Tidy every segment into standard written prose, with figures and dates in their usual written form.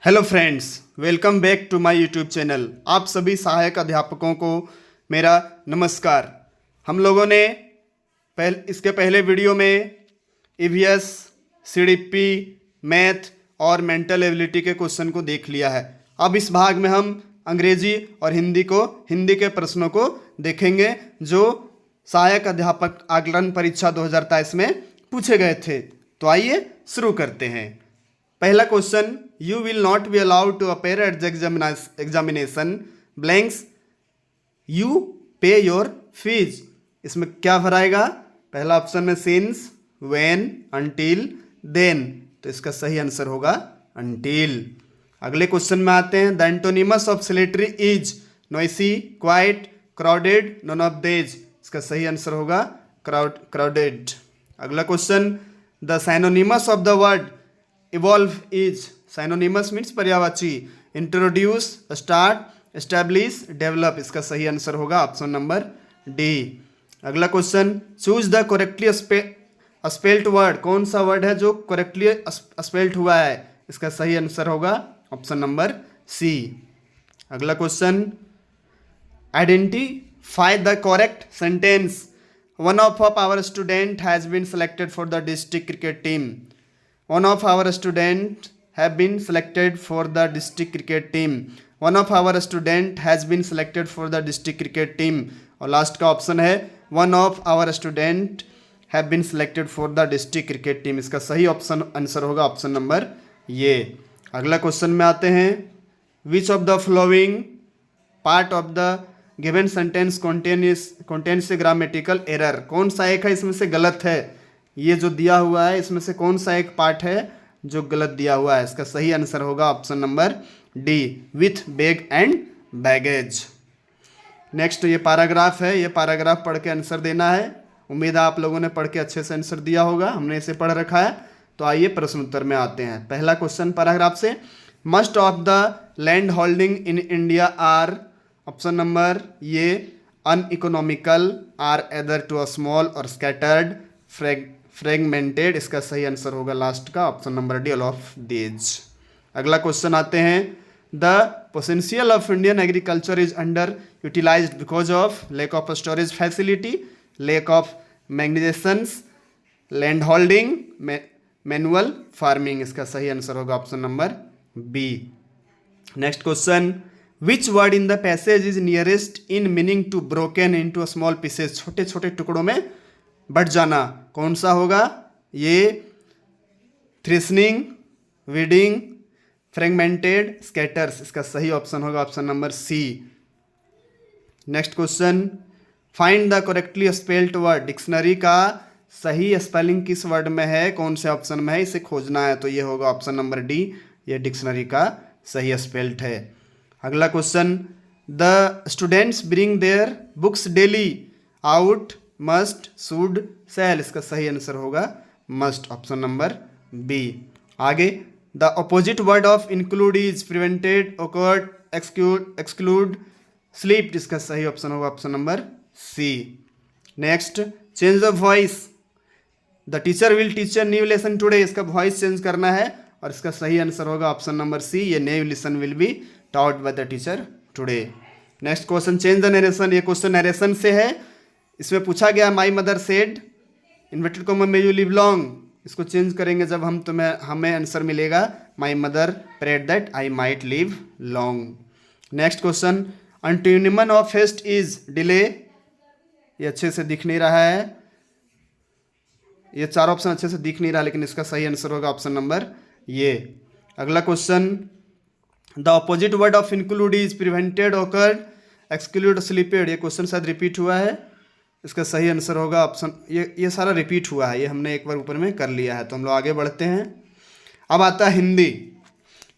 Hello friends, welcome back to my YouTube channel. आप सभी सहायक अध्यापकों को मेरा नमस्कार। हम लोगों ने इसके पहले वीडियो में ईवीएस, सीडीपी, मैथ और मेंटल एबिलिटी के क्वेश्चन को देख लिया है। अब इस भाग में हम अंग्रेजी और हिंदी के प्रश्नों को देखेंगे जो सहायक अध्यापक आकलन परीक्षा 2023 में पूछे गए थे। तो आइए शुरू करते हैं। पहला question, you will not be allowed to appear at the examination blanks you pay your fees. इसमें क्या भराएगा? पहला ऑप्शन में सिंस, व्हेन, अनटिल, देन। तो इसका सही आंसर होगा अनटिल। अगले क्वेश्चन में आते हैं। The antonyms of solitary is noisy, quiet, crowded, none of these. इसका सही आंसर होगा क्राउडेड। अगला question, the synonyms of the word evolve is. Synonyms means पर्यायवाची। Introduce, start, establish, develop. इसका सही आंसर होगा ऑप्शन नंबर डी। अगला question, choose the correctly spelt word. कौन सा वर्ड है जो करेक्टली स्पेल्ट हुआ है? इसका सही आंसर होगा ऑप्शन नंबर सी। अगला question, identify the correct sentence. One of our student has been selected for the district cricket team. One of our students have been selected for the district cricket team. One of our student has been selected for the district cricket team. और last का option है one of our student have been selected for the district cricket team. इसका सही option answer होगा option number A. अगला question में आते हैं। Which of the following part of the given sentence contains a grammatical error? कौन सा एक है इसमें से गलत है? ये जो दिया हुआ है इसमें से कौन सा एक पार्ट है जो गलत दिया हुआ है? इसका सही आंसर होगा option number D, with bag and baggage. Next ये पैराग्राफ है। ये पैराग्राफ पढ़ के आंसर देना है। उम्मीद है आप लोगों ने पढ़ के अच्छे से आंसर दिया होगा। हमने इसे पढ़ रखा है। तो आइए प्रश्न उत्तर में आते हैं। पहला क्वेश्चन पैराग्राफ से, most of the land holding in India are, option number A, uneconomical, are either too a small और स्कैटर्ड, फ्रेगमेंटेड। इसका सही आंसर होगा लास्ट का option number D, all of these. अगला क्वेश्चन आते हैं। The potential of Indian agriculture is under utilized because of lack of storage facility, lack of mechanisations, land holding, manual farming. इसका सही answer होगा option number B. Next question, which word in the passage is nearest in meaning to broken into small pieces. छोटे छोटे टुकड़ों में but जाना। कौन सा होगा? ये थ्रेशनिंग, वीडिंग, फ्रेगमेंटेड, स्कैटर्स। इसका सही ऑप्शन होगा option number C. Next question, find the correctly spelled word. Dictionary का सही स्पेलिंग किस वर्ड में है, कौन से ऑप्शन में है, इसे खोजना है। तो ये होगा ऑप्शन नंबर डी, ये डिक्शनरी का सही स्पेल्ड है। अगला question, the students bring their books daily out, must, should, shall. इसका सही आंसर होगा मस्ट, ऑप्शन नंबर बी। आगे, the opposite word of include is prevented, occurred, exclude, sleep. इसका सही ऑप्शन होगा option number C. Next, change the voice. The teacher will teach a new lesson today. इसका voice change करना है और इसका सही आंसर होगा ऑप्शन नंबर सी, ये new lesson will be taught by the teacher today. Next question, change the narration. ये question narration से है। इसमें पूछा गया my mother said inverted comma may you live long. इसको चेंज करेंगे जब हमें आंसर मिलेगा my mother prayed that I might live long. Next question, antonym of haste is delay. ये अच्छे से दिख नहीं रहा है, ये चार ऑप्शन अच्छे से दिख नहीं रहा, लेकिन इसका सही आंसर होगा ऑप्शन नंबर ये। अगला question, the opposite word of include is prevented, occurred, exclude, slipped. ये क्वेश्चन शायद रिपीट हुआ है। इसका सही आंसर होगा ऑप्शन, ये सारा रिपीट हुआ है, ये हमने एक बार ऊपर में कर लिया है। तो हम लोग आगे बढ़ते हैं। अब आता है हिंदी।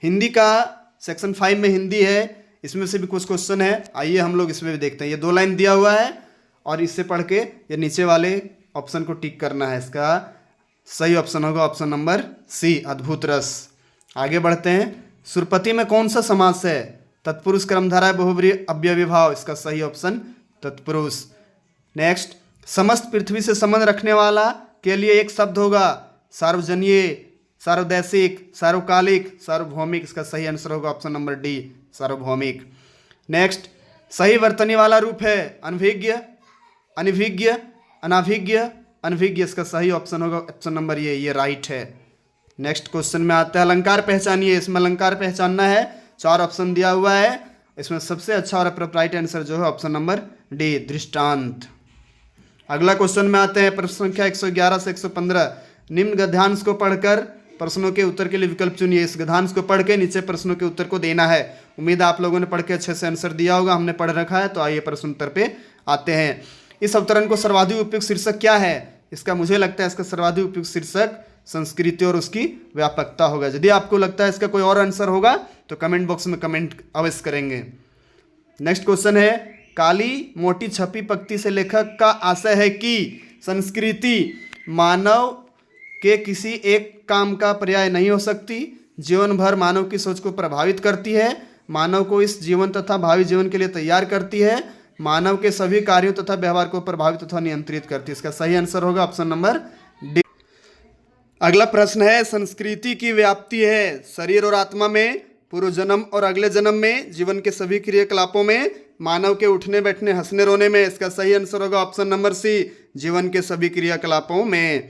हिंदी का सेक्शन 5 में हिंदी है। इसमें से भी कुछ क्वेश्चन है, आइए हम लोग इसमें भी देखते हैं। ये 2 लाइन दिया हुआ है और इससे पढ़ के ये नीचे वाले ऑप्शन को टिक करना है। इसका सही ऑप्शन होगा ऑप्शन नंबर सी, अद्भुत रस। आगे बढ़ते हैं। सुरपति में कौन सा समास है? तत्पुरुष, कर्मधारय, बहुब्रीहि, अव्ययीभाव। इसका सही ऑप्शन तत्पुरुष। नेक्स्ट, समस्त पृथ्वी से संबंध रखने वाला के लिए एक शब्द होगा सार्वजनीय, सार्वदैशिक, सार्वकालिक, सार्वभौमिक। इसका सही आंसर होगा ऑप्शन नंबर डी, सार्वभौमिक। नेक्स्ट, सही वर्तनी वाला रूप है अनभिज्ञ, अनभिज्ञ, अनाभिज्ञ, अनभिज्ञ। इसका सही ऑप्शन होगा ऑप्शन नंबर ये राइट है। नेक्स्ट क्वेश्चन में आता है अलंकार पहचानिए। इसमें अलंकार पहचानना है, 4 ऑप्शन दिया हुआ है। इसमें सबसे अच्छा और अप्रोप्राइट आंसर जो है ऑप्शन नंबर डी, दृष्टांत। अगला क्वेश्चन में आते हैं प्रश्न संख्या 111 से 115। निम्न गद्यांश को पढ़कर प्रश्नों के उत्तर के लिए विकल्प चुनिए। इस गद्यांश को पढ़ के नीचे प्रश्नों के उत्तर को देना है। उम्मीद है आप लोगों ने पढ़ के अच्छे से आंसर दिया होगा, हमने पढ़ रखा है। तो आइए प्रश्न उत्तर पे आते हैं। इस अवतरण को सर्वाधिक उपयुक्त शीर्षक क्या है? इसका मुझे लगता है इसका सर्वाधिक उपयुक्त शीर्षक संस्कृति और उसकी व्यापकता होगा। यदि आपको लगता है इसका कोई और आंसर होगा तो कमेंट बॉक्स में कमेंट अवश्य करेंगे। नेक्स्ट क्वेश्चन है, काली मोटी छपी पंक्ति से लेखक का आशय है कि संस्कृति मानव के किसी एक काम का पर्याय नहीं हो सकती, जीवन भर मानव की सोच को प्रभावित करती है, मानव को इस जीवन तथा भावी जीवन के लिए तैयार करती है, मानव के सभी कार्यों तथा व्यवहार को प्रभावित तथा नियंत्रित करती है। इसका सही आंसर होगा ऑप्शन नंबर डी। अगला प्रश्न है, संस्कृति की व्याप्ति है शरीर और आत्मा में, पूर्व जन्म और अगले जन्म में, जीवन के सभी क्रियाकलापों में, मानव के उठने बैठने हंसने रोने में। इसका सही आंसर होगा ऑप्शन नंबर सी, जीवन के सभी क्रियाकलापों में।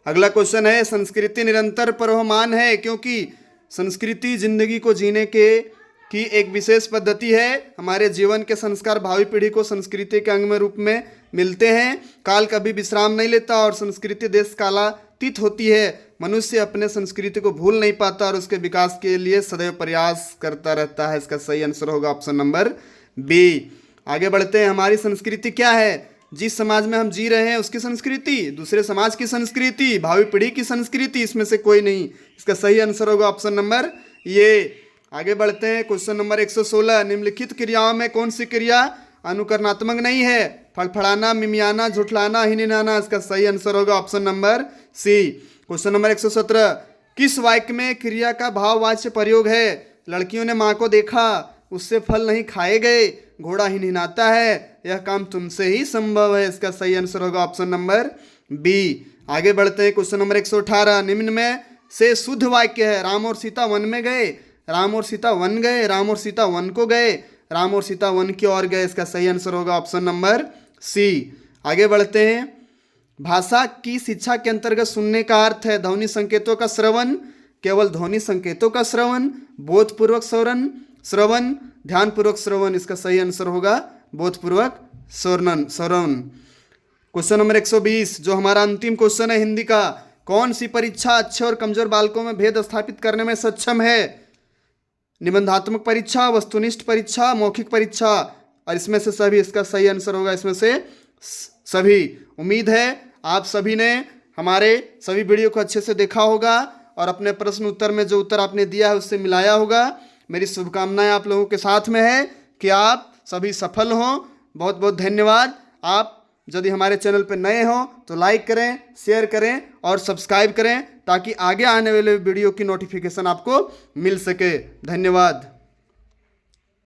अगला क्वेश्चन है, संस्कृति निरंतर प्रवहमान है क्योंकि संस्कृति जिंदगी को जीने की एक विशेष पद्धति है। हमारे जीवन के संस्कार भावी पीढ़ी को संस्कृति के अंग में रूप में मिलते हैं। काल कभी विश्राम नहीं लेता और संस्कृति देश कालातीत होती है। मनुष्य अपने संस्कृति को भूल नहीं पाता और उसके विकास के लिए सदैव प्रयास करता रहता है। इसका सही आंसर होगा ऑप्शन नंबर बी। आगे बढ़ते हैं, हमारी संस्कृति क्या है? जिस समाज में हम जी रहे हैं उसकी संस्कृति, दूसरे समाज की संस्कृति, भावी पीढ़ी की संस्कृति, इसमें से कोई नहीं। इसका सही आंसर होगा ऑप्शन नंबर ये। आगे बढ़ते हैं, क्वेश्चन नंबर 116। निम्नलिखित क्रियाओं में कौन सी क्रिया अनुकरणात्मक नहीं है? फड़फड़ाना, मिमियाना, झुठलाना, हिनहिनाना। इसका सही आंसर होगा option number C. Question number 117। किस वाक्य में क्रिया का भाववाच्य प्रयोग है? लड़कियों ने माँ को देखा, उससे फल नहीं खाए गए, घोड़ा हिनहिनाता है, यह काम तुमसे ही संभव है। इसका सही आंसर होगा ऑप्शन नंबर बी। आगे बढ़ते हैं, क्वेश्चन नंबर 118। निम्न में से शुद्ध वाक्य है, राम और सीता वन में गए, राम और सीता वन गए, राम और सीता वन को गए, राम और सीता वन की ओर गए। इसका सही आंसर होगा ऑप्शन नंबर सी। आगे बढ़ते हैं, भाषा की शिक्षा के अंतर्गत सुनने का अर्थ है ध्वनि संकेतों का श्रवण, केवल ध्वनि संकेतों का श्रवण, बोधपूर्वक श्रवण, ध्यानपूर्वक श्रवण। इसका सही आंसर होगा बोधपूर्वक श्रवण। क्वेश्चन नंबर 120 जो हमारा अंतिम क्वेश्चन है हिंदी का, कौन सी परीक्षा अच्छे और कमजोर बालकों में भेद स्थापित करने में सक्षम है? निबंधात्मक परीक्षा, वस्तुनिष्ठ परीक्षा, मौखिक परीक्षा। और इसमें से सभी, इसका सही आंसर होगा इसमें से सभी। उम्मीद है आप सभी ने हमारे सभी वीडियो को अच्छे से देखा होगा और अपने प्रश्न उत्तर में जो उत्तर आपने दिया है उससे मिलाया होगा। मेरी शुभकामनाएं आप लोगों के साथ में है कि आप सभी सफल हों। बहुत बहुत धन्यवाद। आप यदि हमारे चैनल पर नए हों तो लाइक करें, शेयर करें और सब्सक्राइब करें ताकि आगे आने वाले वीडियो की नोटिफिकेशन आपको मिल सके। धन्यवाद।